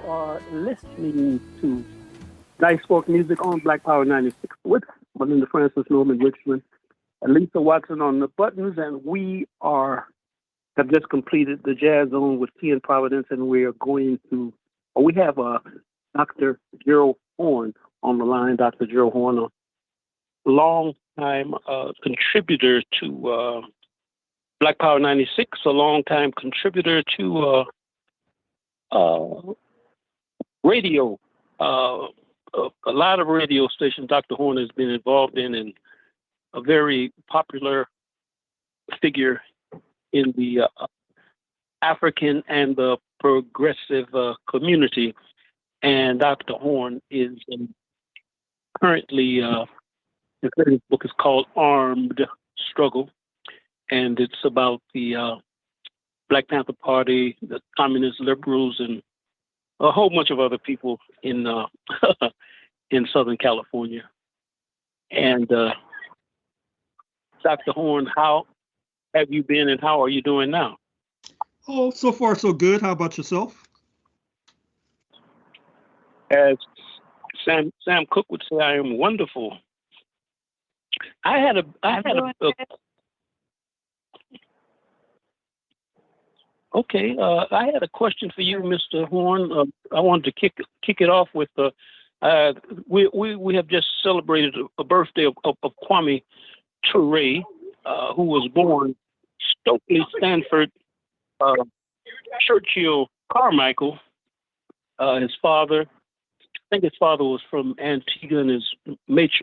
You are listening to Diasporic Music on Black Power 96 with Melinda Francis, Norman Richmond, and Lisa Watson on the buttons, and have just completed the Jazz Zone with T and Providence, and we have Dr. Gerald Horne on the line. Dr. Gerald Horne, a long-time contributor to Black Power 96, a long-time contributor to radio. A lot of radio stations Dr. Horne has been involved in, and a very popular figure in the African and the progressive community. And Dr. Horne is currently, his latest book is called Armed Struggle, and it's about the Black Panther Party, the communist liberals, and a whole bunch of other people in in Southern California. And Dr. Horne, how have you been, and how are you doing now? Oh, so far so good. How about yourself? As Sam Cooke would say, I am wonderful. I had a question for you, Mr. Horne. I wanted to kick it off with we have just celebrated a birthday of Kwame Ture, who was born Stokely Stanford Churchill Carmichael. His father, I think his father was from Antigua, and his mate,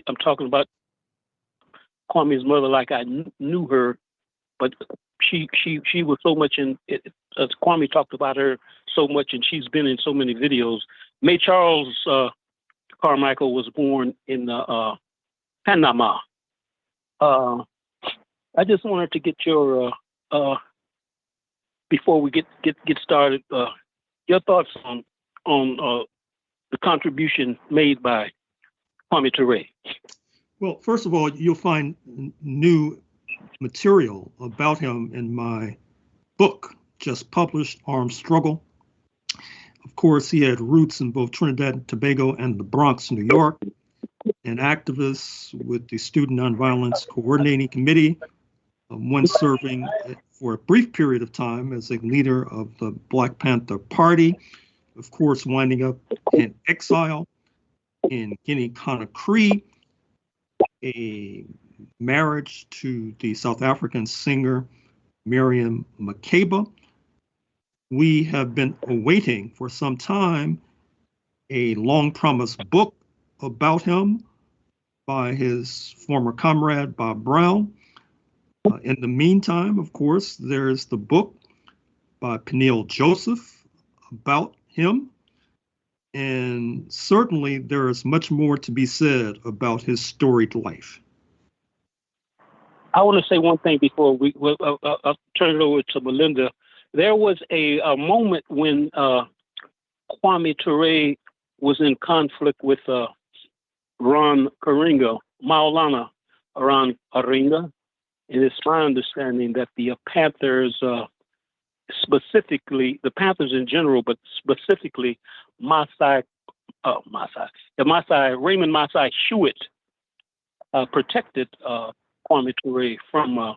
I'm talking about Kwame's mother like I knew her, but she was so much in it, as Kwame talked about her so much, and she's been in so many videos. May Charles Carmichael was born in Panama. I just wanted to get your before we get started, your thoughts on the contribution made by Kwame Ture. Well, first of all, you'll find new material about him in my book, just published, Armed Struggle. Of course, he had roots in both Trinidad and Tobago and the Bronx, New York, an activist with the Student Nonviolence Coordinating Committee, one serving for a brief period of time as a leader of the Black Panther Party, of course, winding up in exile in Guinea-Conakry, a marriage to the South African singer Miriam Makeba. We have been awaiting for some time a long-promised book about him by his former comrade, Bob Brown. In the meantime, of course, there's the book by Peniel Joseph about him. And certainly there is much more to be said about his storied life. I want to say one thing before I'll turn it over to Melinda. There was a moment when Kwame Ture was in conflict with Ron Karinga, Maulana Ron Karinga. And it's my understanding that the Panthers, specifically the Panthers in general, but specifically Raymond Masai Shuit protected Kwame Ture from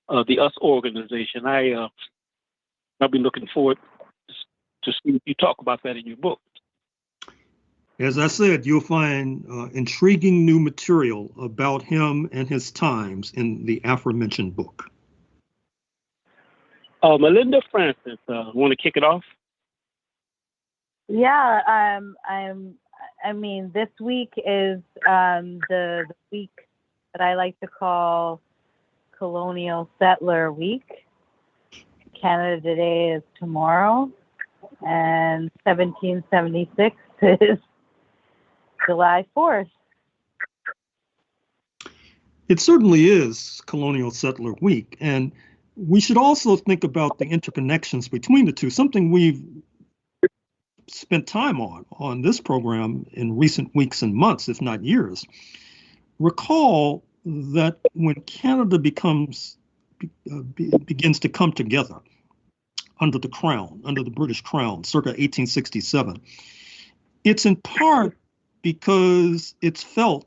the US organization. I'll be looking forward to see if you talk about that in your book. As I said, you'll find intriguing new material about him and his times in the aforementioned book. Melinda Francis, want to kick it off? Yeah, I mean, this week is the week that I like to call Colonial Settler Week. Canada Day is tomorrow, and 1776 is July 4th. It certainly is Colonial Settler Week, and we should also think about the interconnections between the two, something we've spent time on this program in recent weeks and months, if not years. Recall that when Canada begins to come together, under the crown, under the British crown, circa 1867. It's in part because it's felt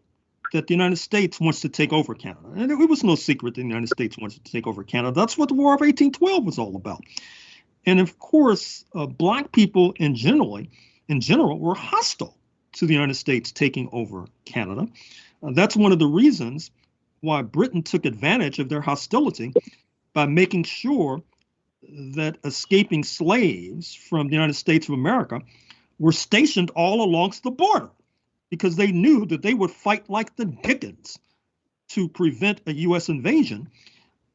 that the United States wants to take over Canada. And it was no secret that the United States wants to take over Canada. That's what the War of 1812 was all about. And of course, Black people in general were hostile to the United States taking over Canada. That's one of the reasons why Britain took advantage of their hostility by making sure that escaping slaves from the United States of America were stationed all along the border, because they knew that they would fight like the Dickens to prevent a U.S. invasion,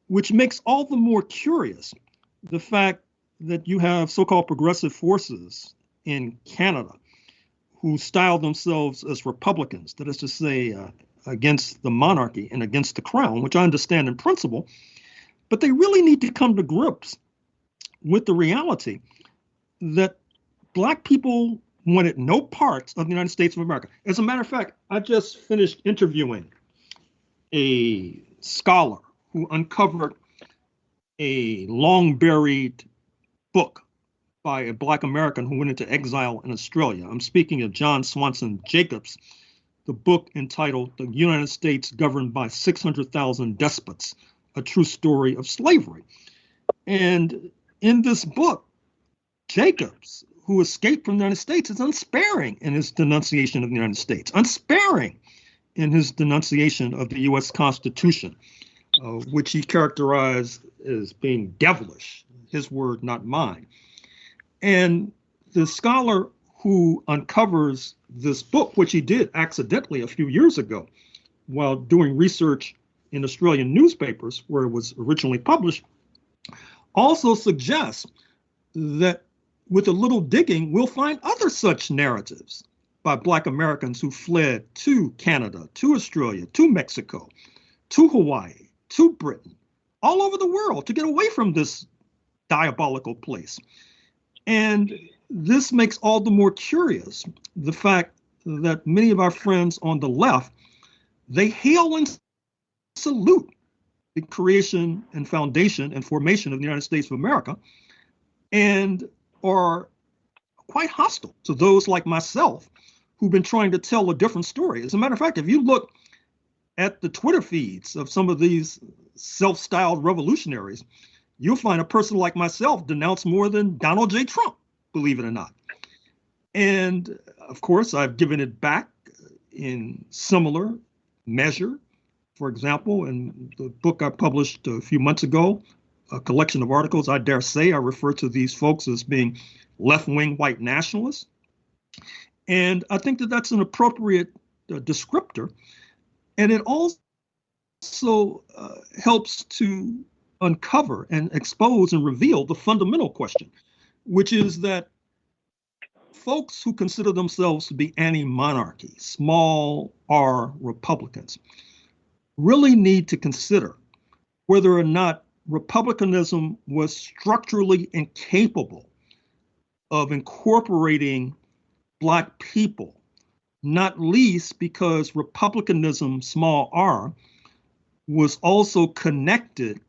which makes all the more curious the fact that you have so-called progressive forces in Canada who style themselves as Republicans, that is to say, against the monarchy and against the crown, which I understand in principle, but they really need to come to grips with the reality that Black people wanted no parts of the United States of America. As a matter of fact, I just finished interviewing a scholar who uncovered a long-buried book by a Black American who went into exile in Australia. I'm speaking of John Swanson Jacobs, the book entitled The United States Governed by 600,000 Despots, A True Story of Slavery. And in this book, Jacobs, who escaped from the United States, is unsparing in his denunciation of the United States, unsparing in his denunciation of the U.S. Constitution, which he characterized as being devilish, his word, not mine. And the scholar who uncovers this book, which he did accidentally a few years ago while doing research in Australian newspapers where it was originally published, also suggests that with a little digging, we'll find other such narratives by Black Americans who fled to Canada, to Australia, to Mexico, to Hawaii, to Britain, all over the world to get away from this diabolical place. And this makes all the more curious the fact that many of our friends on the left, they hail and salute the creation and foundation and formation of the United States of America, and are quite hostile to those like myself who've been trying to tell a different story. As a matter of fact, if you look at the Twitter feeds of some of these self-styled revolutionaries, you'll find a person like myself denounce more than Donald J. Trump, believe it or not. And of course, I've given it back in similar measure. For example, in the book I published a few months ago, a collection of articles, I dare say I refer to these folks as being left-wing white nationalists. And I think that that's an appropriate descriptor. And it also helps to uncover and expose and reveal the fundamental question, which is that folks who consider themselves to be anti-monarchy, small r Republicans, really need to consider whether or not Republicanism was structurally incapable of incorporating Black people, not least because Republicanism, small r, was also connected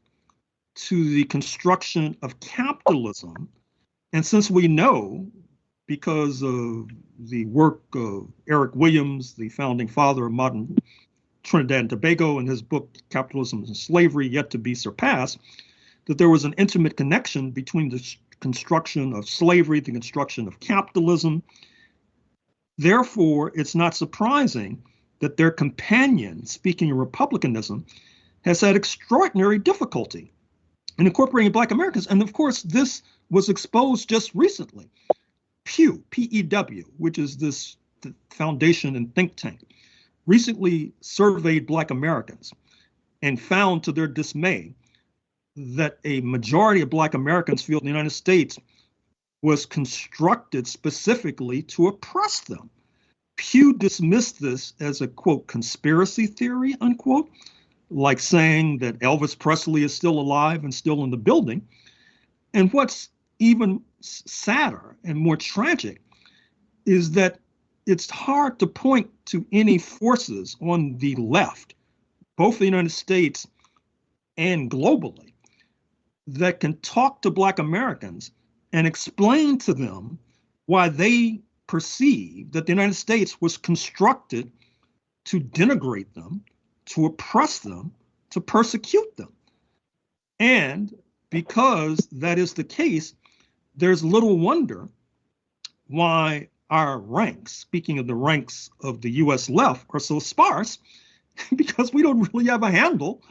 to the construction of capitalism. And since we know, because of the work of Eric Williams, the founding father of modern Trinidad and Tobago, in his book, Capitalism and Slavery, Yet to be Surpassed, that there was an intimate connection between the construction of slavery, the construction of capitalism. Therefore, it's not surprising that their companion, speaking of republicanism, has had extraordinary difficulty in incorporating Black Americans. And of course, this was exposed just recently. Pew, P-E-W, which is this foundation and think tank, recently surveyed Black Americans and found to their dismay that a majority of Black Americans feel the United States was constructed specifically to oppress them. Pew dismissed this as a, quote, conspiracy theory, unquote, like saying that Elvis Presley is still alive and still in the building. And what's even sadder and more tragic is that it's hard to point to any forces on the left, both the United States and globally, that can talk to Black Americans and explain to them why they perceive that the United States was constructed to denigrate them, to oppress them, to persecute them. And because that is the case, there's little wonder why our ranks, speaking of the ranks of the US left, are so sparse, because we don't really have a handle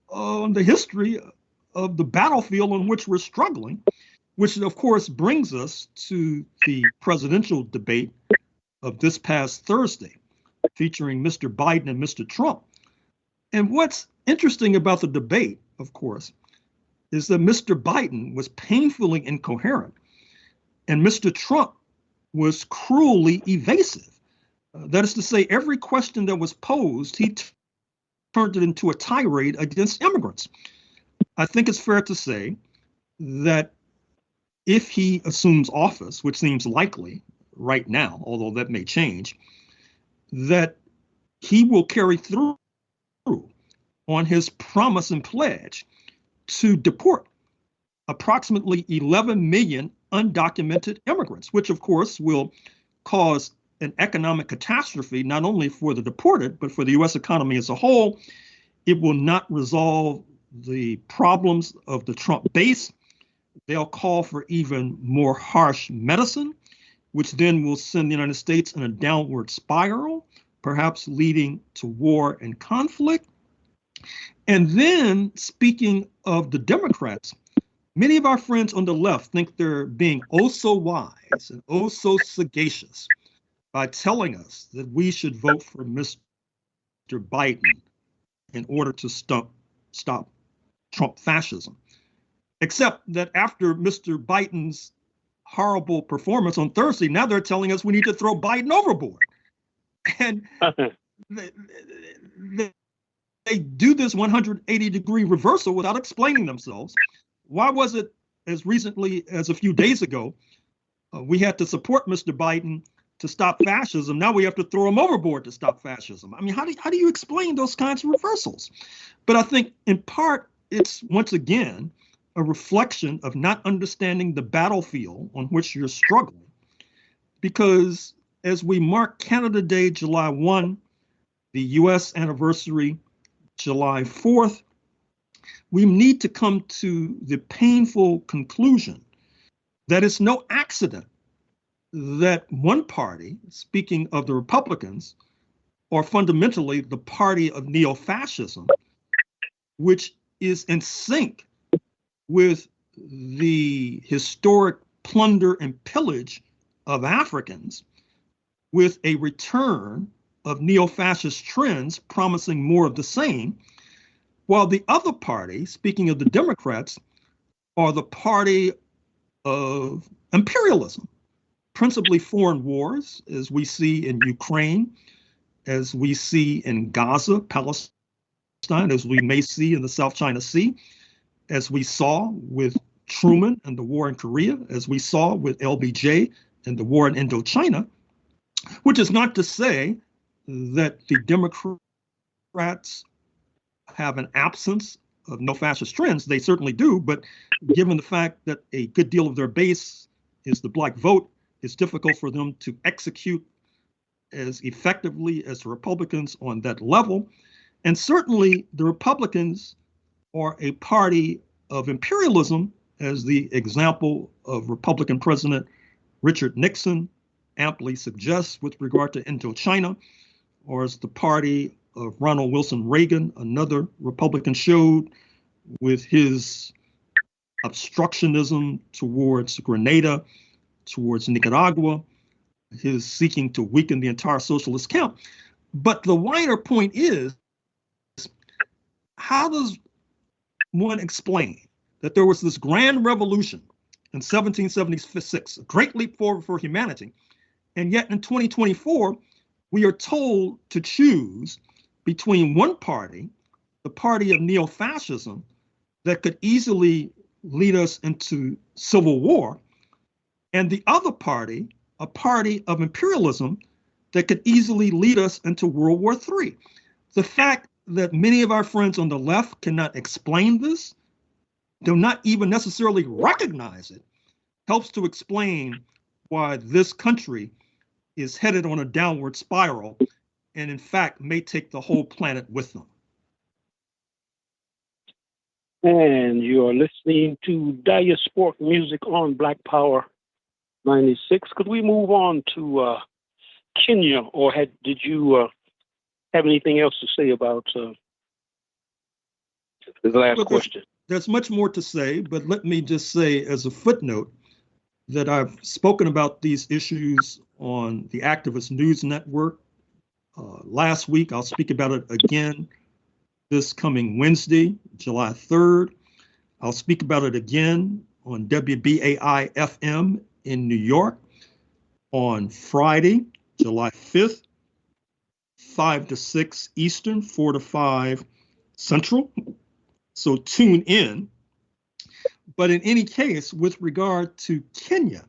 on the history of the battlefield on which we're struggling, which of course brings us to the presidential debate of this past Thursday, featuring Mr. Biden and Mr. Trump. And what's interesting about the debate, of course, is that Mr. Biden was painfully incoherent and Mr. Trump was cruelly evasive. That is to say, every question that was posed, he turned it into a tirade against immigrants. I think it's fair to say that if he assumes office, which seems likely right now, although that may change, that he will carry through on his promise and pledge to deport approximately 11 million undocumented immigrants, which of course will cause an economic catastrophe, not only for the deported, but for the US economy as a whole. It will not resolve the problems of the Trump base. They'll call for even more harsh medicine, which then will send the United States in a downward spiral, perhaps leading to war and conflict. And then, speaking of the Democrats, many of our friends on the left think they're being oh so wise and oh so sagacious by telling us that we should vote for Mr. Biden in order to stop Trump fascism. Except that after Mr. Biden's horrible performance on Thursday, now they're telling us we need to throw Biden overboard. And they do this 180-degree reversal without explaining themselves. Why was it as recently as a few days ago, we had to support Mr. Biden to stop fascism? Now we have to throw him overboard to stop fascism. I mean, how do you explain those kinds of reversals? But I think in part, it's once again a reflection of not understanding the battlefield on which you're struggling. Because as we mark Canada Day, July 1, the US anniversary, July 4th, we need to come to the painful conclusion that it's no accident that one party, speaking of the Republicans, are fundamentally the party of neo-fascism, which is in sync with the historic plunder and pillage of Africans, with a return of neo-fascist trends promising more of the same, while the other party, speaking of the Democrats, are the party of imperialism, principally foreign wars, as we see in Ukraine, as we see in Gaza, Palestine, as we may see in the South China Sea, as we saw with Truman and the war in Korea, as we saw with LBJ and the war in Indochina, which is not to say that the Democrats have an absence of no-fascist trends. They certainly do, but given the fact that a good deal of their base is the Black vote, it's difficult for them to execute as effectively as the Republicans on that level. And certainly the Republicans are a party of imperialism, as the example of Republican President Richard Nixon amply suggests with regard to Indochina, or as the party of Ronald Wilson Reagan, another Republican, showed with his obstructionism towards Grenada, towards Nicaragua, his seeking to weaken the entire socialist camp. But the wider point is, how does one explain that there was this grand revolution in 1776, a great leap forward for humanity, and yet in 2024, we are told to choose between one party, the party of neo-fascism, that could easily lead us into civil war, and the other party, a party of imperialism, that could easily lead us into World War III. The fact that many of our friends on the left cannot explain this, do not even necessarily recognize it, helps to explain why this country is headed on a downward spiral and in fact may take the whole planet with them. And you are listening to Diasporic music on Black Power 96. Could we move on to Kenya, or did you have anything else to say about the last question? There's much more to say, but let me just say as a footnote that I've spoken about these issues on the Activist News Network last week. I'll speak about it again this coming Wednesday, July 3rd. I'll speak about it again on WBAI FM in New York on Friday, July 5th, 5 to 6 Eastern, 4 to 5 Central. So tune in. But in any case, with regard to Kenya,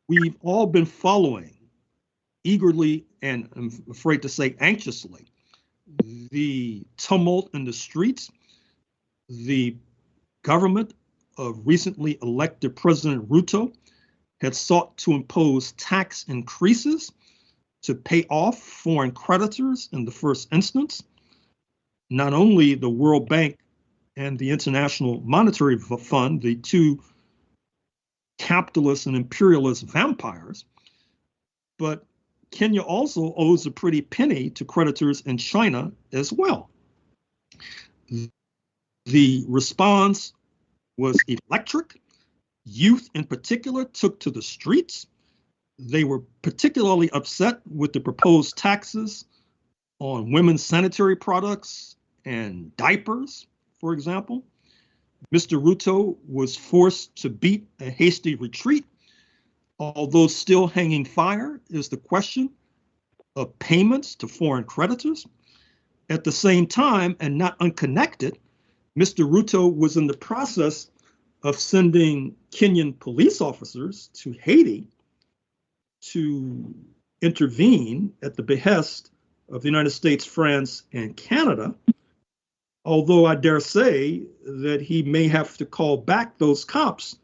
we've all been following eagerly, and I'm afraid to say anxiously, the tumult in the streets. The government of recently elected President Ruto had sought to impose tax increases to pay off foreign creditors in the first instance. Not only the World Bank and the International Monetary Fund, the two capitalist and imperialist vampires, but Kenya also owes a pretty penny to creditors in China as well. The response was electric. Youth in particular took to the streets. They were particularly upset with the proposed taxes on women's sanitary products and diapers, for example. Mr. Ruto was forced to beat a hasty retreat, although still hanging fire is the question of payments to foreign creditors. At the same time, and not unconnected, Mr. Ruto was in the process of sending Kenyan police officers to Haiti to intervene at the behest of the United States, France, and Canada, although I dare say that he may have to call back those cops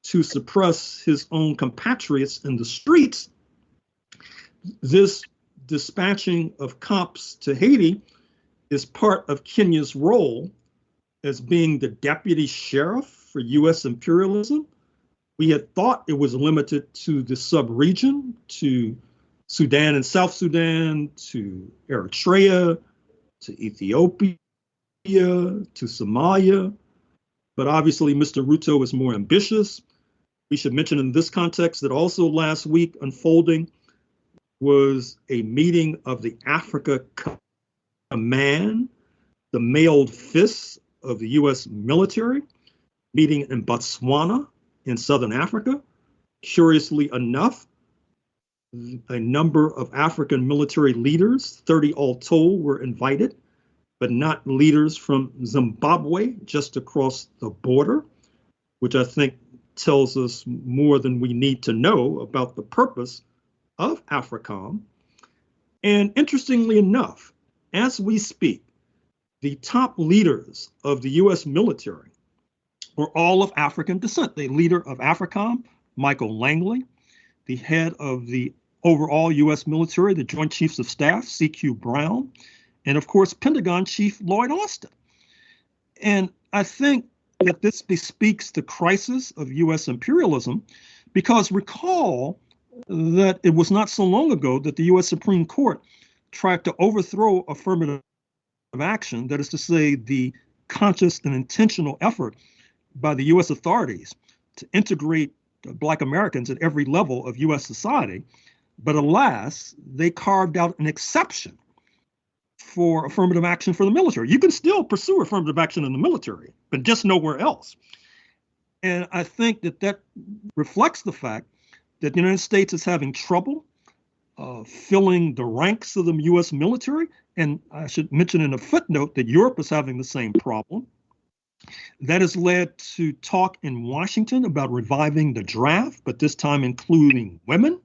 to suppress his own compatriots in the streets. This dispatching of cops to Haiti is part of Kenya's role as being the deputy sheriff for U.S. imperialism. We had thought it was limited to the sub-region, to Sudan and South Sudan, to Eritrea, to Ethiopia, to Somalia. But obviously, Mr. Ruto is more ambitious. We should mention in this context that also last week unfolding was a meeting of the Africa Command, the mailed fists of the U.S. military, meeting in Botswana in Southern Africa. Curiously enough, a number of African military leaders, 30 all told, were invited, but not leaders from Zimbabwe, just across the border, which I think tells us more than we need to know about the purpose of AFRICOM. And interestingly enough, as we speak, the top leaders of the U.S. military were all of African descent. The leader of AFRICOM, Michael Langley, the head of the overall U.S. military, the Joint Chiefs of Staff, C.Q. Brown, and of course, Pentagon Chief Lloyd Austin. And I think that this bespeaks the crisis of U.S. imperialism, because recall that it was not so long ago that the U.S. Supreme Court tried to overthrow affirmative action, that is to say, the conscious and intentional effort by the U.S. authorities to integrate Black Americans at every level of U.S. society. But alas, they carved out an exception for affirmative action for the military. You can still pursue affirmative action in the military, but just nowhere else. And I think that that reflects the fact that the United States is having trouble filling the ranks of the U.S. military. And I should mention in a footnote that Europe is having the same problem. That has led to talk in Washington about reviving the draft, but this time including women.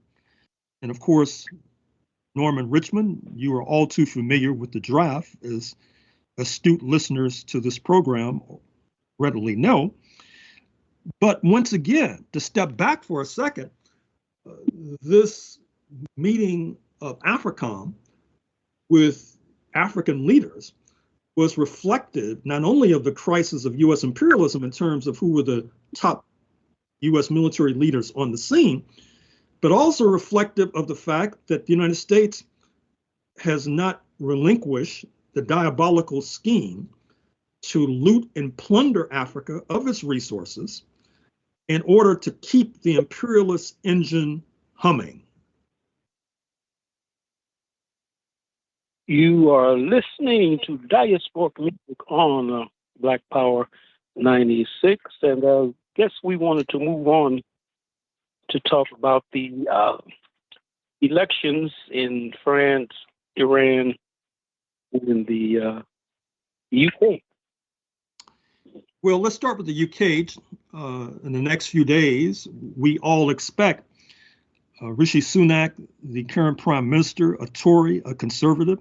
And of course, Norman Richmond, you are all too familiar with the draft, as astute listeners to this program readily know. But once again, to step back for a second, this meeting of AFRICOM with African leaders was reflective not only of the crisis of U.S. imperialism in terms of who were the top U.S. military leaders on the scene, but also reflective of the fact that the United States has not relinquished the diabolical scheme to loot and plunder Africa of its resources in order to keep the imperialist engine humming. You are listening to Diasporic music on Black Power 96, and I guess we wanted to move on to talk about the elections in France, Iran, and the UK. Well, let's start with the UK. In the next few days, we all expect Rishi Sunak, the current prime minister, a Tory, a conservative,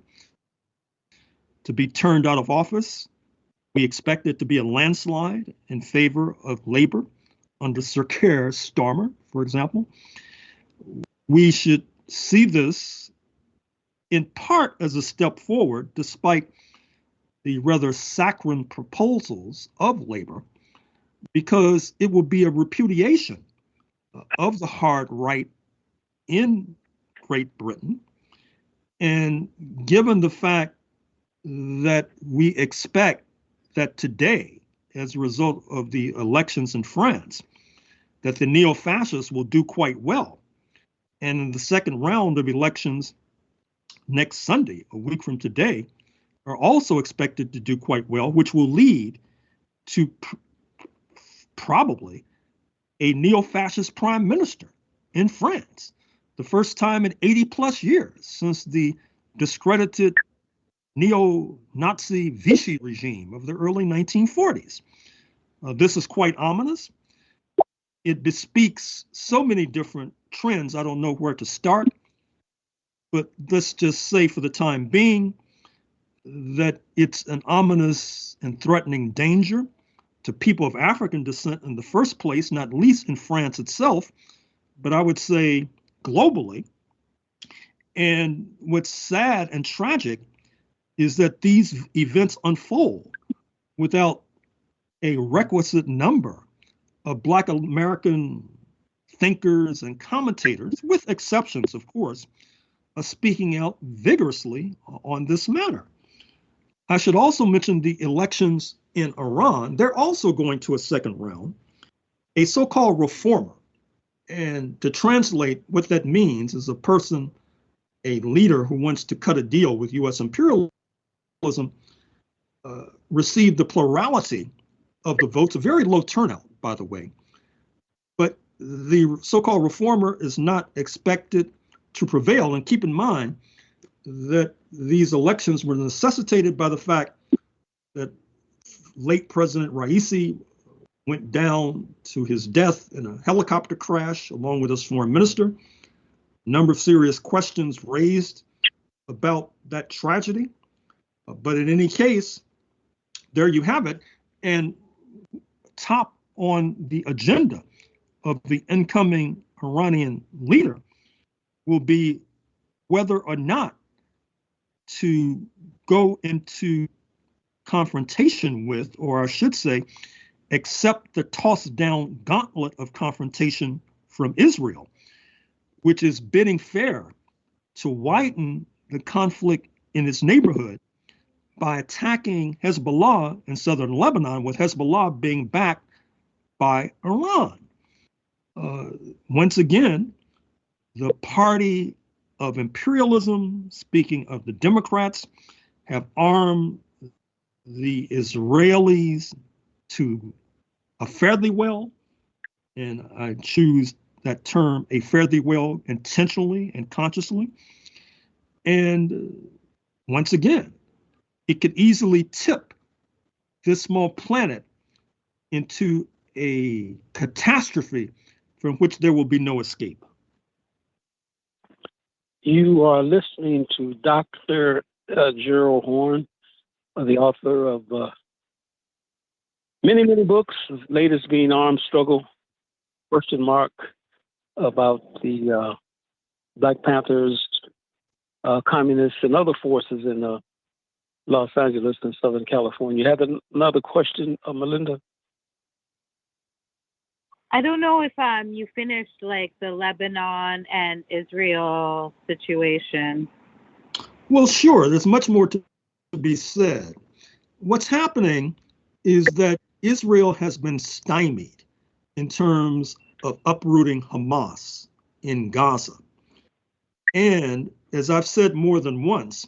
to be turned out of office. We expect it to be a landslide in favor of Labour under Sir Keir Starmer, for example. We should see this in part as a step forward, despite the rather saccharine proposals of Labour, because it will be a repudiation of the hard right in Great Britain. And given the fact that we expect that today, as a result of the elections in France, that the neo-fascists will do quite well. And in the second round of elections next Sunday, a week from today, are also expected to do quite well, which will lead to probably a neo-fascist prime minister in France, the first time in 80 plus years since the discredited neo-Nazi Vichy regime of the early 1940s. This is quite ominous. It bespeaks so many different trends, I don't know where to start, but let's just say for the time being that it's an ominous and threatening danger to people of African descent in the first place, not least in France itself, but I would say globally. And what's sad and tragic is that these events unfold without a requisite number of Black American thinkers and commentators, with exceptions, of course, speaking out vigorously on this matter. I should also mention the elections in Iran. They're also going to a second round. A so-called reformer, and to translate what that means is a person, a leader who wants to cut a deal with U.S. imperialism, received the plurality of the votes, a very low turnout, by the way. But the so-called reformer is not expected to prevail. And keep in mind that these elections were necessitated by the fact that late President Raisi went down to his death in a helicopter crash along with his foreign minister. A number of serious questions raised about that tragedy. But in any case, there you have it. And top on the agenda of the incoming Iranian leader will be whether or not to go into confrontation with, or I should say, accept the tossed down gauntlet of confrontation from Israel, which is bidding fair to widen the conflict in its neighborhood by attacking Hezbollah in southern Lebanon, with Hezbollah being backed by Iran. Once again, the party of imperialism, speaking of the Democrats, have armed the Israelis to a fare thee well, and I choose that term, a fare thee well, intentionally and consciously. And once again, it could easily tip this small planet into a catastrophe from which there will be no escape. You are listening to Dr. Gerald Horne, the author of Many, many books, latest being Armed Struggle, question mark, about the Black Panthers, communists, and other forces in Los Angeles and Southern California. You have another question, Melinda? I don't know if you finished like the Lebanon and Israel situation. Well, sure, there's much more to be said. What's happening is that Israel has been stymied in terms of uprooting Hamas in Gaza. And as I've said more than once,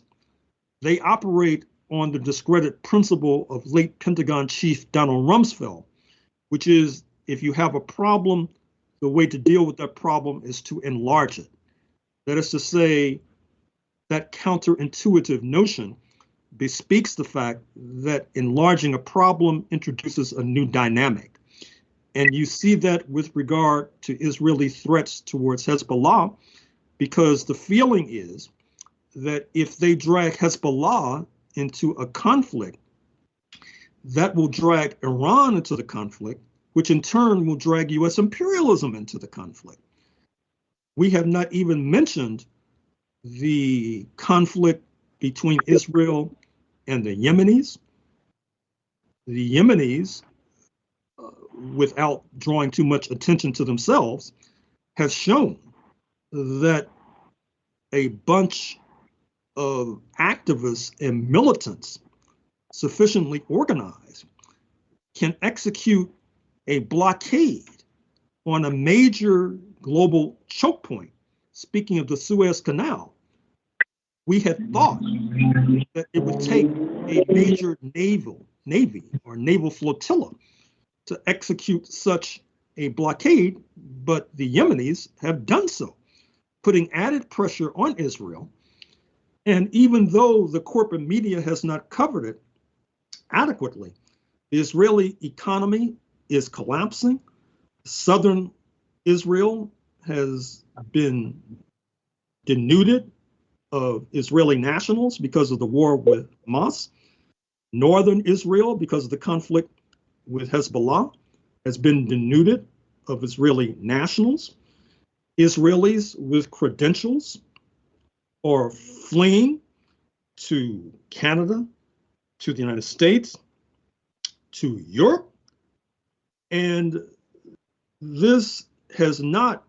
they operate on the discredited principle of late Pentagon Chief Donald Rumsfeld, which is if you have a problem, the way to deal with that problem is to enlarge it. That is to say, that counterintuitive notion bespeaks the fact that enlarging a problem introduces a new dynamic. And you see that with regard to Israeli threats towards Hezbollah, because the feeling is that if they drag Hezbollah into a conflict, that will drag Iran into the conflict, which in turn will drag US imperialism into the conflict. We have not even mentioned the conflict between Israel and the Yemenis. The Yemenis, without drawing too much attention to themselves, have shown that a bunch of activists and militants sufficiently organized can execute a blockade on a major global choke point. Speaking of the Suez Canal, we had thought that it would take a major navy or naval flotilla to execute such a blockade, but the Yemenis have done so, putting added pressure on Israel. And even though the corporate media has not covered it adequately, the Israeli economy is collapsing. Southern Israel has been denuded of Israeli nationals because of the war with Hamas. Northern Israel, because of the conflict with Hezbollah, has been denuded of Israeli nationals. Israelis with credentials are fleeing to Canada, to the United States, to Europe. And this has not,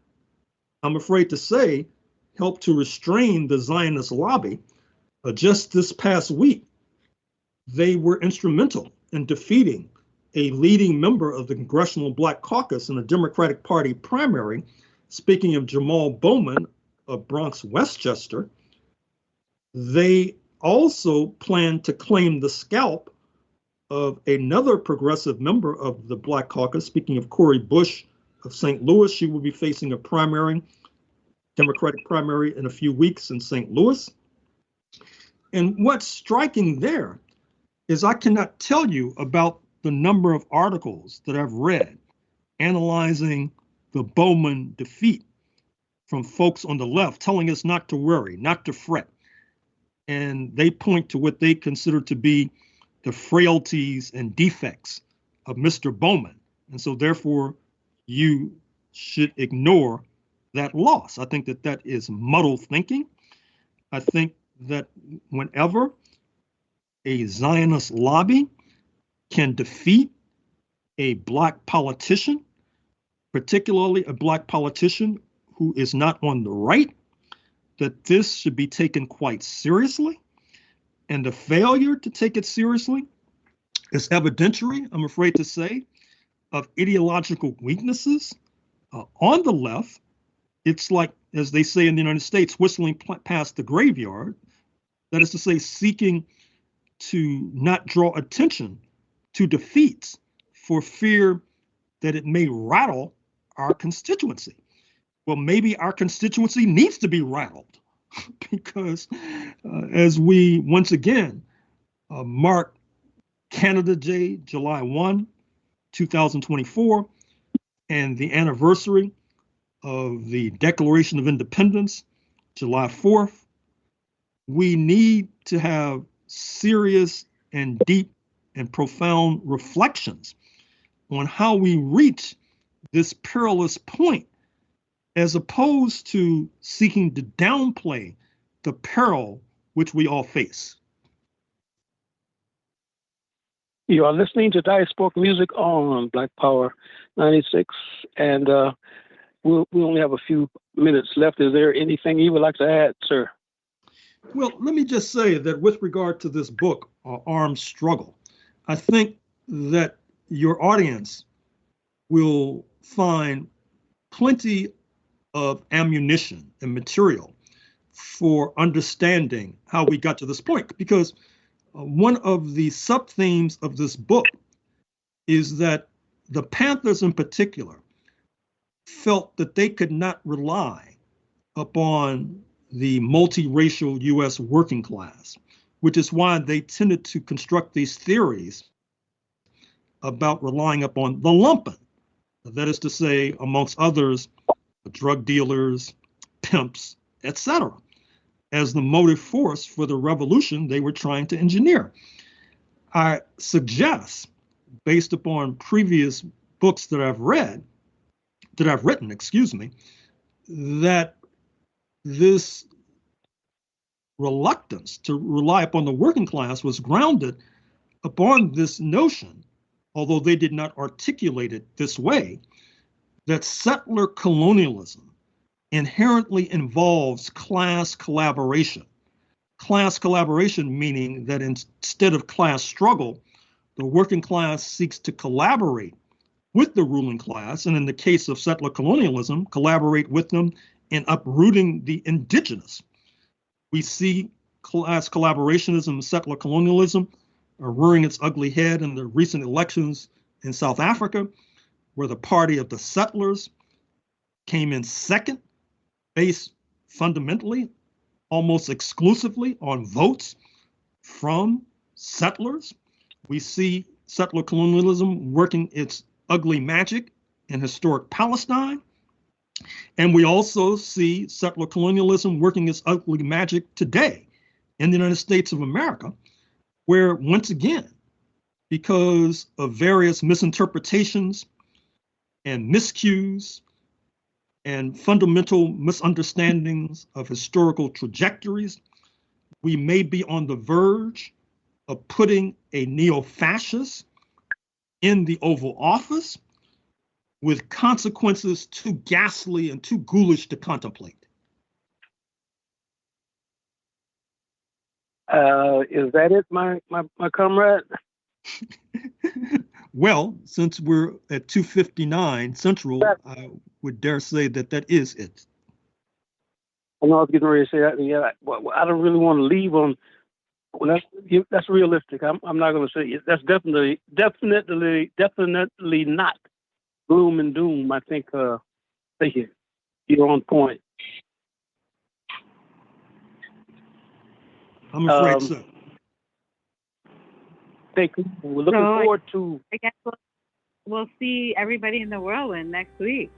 I'm afraid to say, helped to restrain the Zionist lobby. Just this past week, they were instrumental in defeating a leading member of the Congressional Black Caucus in the Democratic Party primary. Speaking of Jamal Bowman of Bronx Westchester, they also plan to claim the scalp of another progressive member of the Black Caucus. Speaking of Cori Bush of St. Louis, she will be facing a primary, Democratic primary in a few weeks in St. Louis. And what's striking there is I cannot tell you about the number of articles that I've read analyzing the Bowman defeat from folks on the left telling us not to worry, not to fret. And they point to what they consider to be the frailties and defects of Mr. Bowman. And so therefore, you should ignore that loss. I think that that is muddled thinking. I think that whenever a Zionist lobby can defeat a Black politician, particularly a Black politician who is not on the right, that this should be taken quite seriously. And the failure to take it seriously is evidentiary, I'm afraid to say, of ideological weaknesses on the left. It's like, as they say in the United States, whistling past the graveyard. That is to say, seeking to not draw attention to defeats for fear that it may rattle our constituency. Well, maybe our constituency needs to be rattled because as we once again mark Canada Day, July 1, 2024, and the anniversary of the Declaration of Independence, July 4th, we need to have serious and deep and profound reflections on how we reach this perilous point, as opposed to seeking to downplay the peril which we all face. You are listening to Diasporic Music on Black Power 96, and we only have a few minutes left. Is there anything you would like to add, sir? Well, let me just say that with regard to this book, Armed Struggle, I think that your audience will find plenty of ammunition and material for understanding how we got to this point, because one of the sub-themes of this book is that the Panthers in particular felt that they could not rely upon the multiracial US working class, which is why they tended to construct these theories about relying upon the lumpen. That is to say, amongst others, drug dealers, pimps, etc., as the motive force for the revolution they were trying to engineer. I suggest, based upon previous books that I've written, that this reluctance to rely upon the working class was grounded upon this notion, although they did not articulate it this way, that settler colonialism inherently involves class collaboration. Class collaboration meaning that instead of class struggle, the working class seeks to collaborate with the ruling class, and in the case of settler colonialism, collaborate with them in uprooting the indigenous. We see class collaborationism and settler colonialism rearing its ugly head in the recent elections in South Africa, where the party of the settlers came in second, based fundamentally, almost exclusively on votes from settlers. We see settler colonialism working its ugly magic in historic Palestine. And we also see settler colonialism working its ugly magic today in the United States of America, where once again, because of various misinterpretations and miscues and fundamental misunderstandings of historical trajectories, we may be on the verge of putting a neo-fascist in the Oval Office with consequences too ghastly and too ghoulish to contemplate. Is that it, my comrade? Well, since we're at 2:59 Central, I would dare say that that is it. I know I was getting ready to say that. Yeah, I don't really want to leave on. Well, that's realistic. I'm not going to say it. That's definitely not gloom and doom. I think you're on point. I'm afraid so. Thank you. We're looking forward to. I guess we'll see everybody in the whirlwind next week.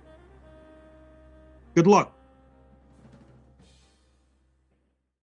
Good luck.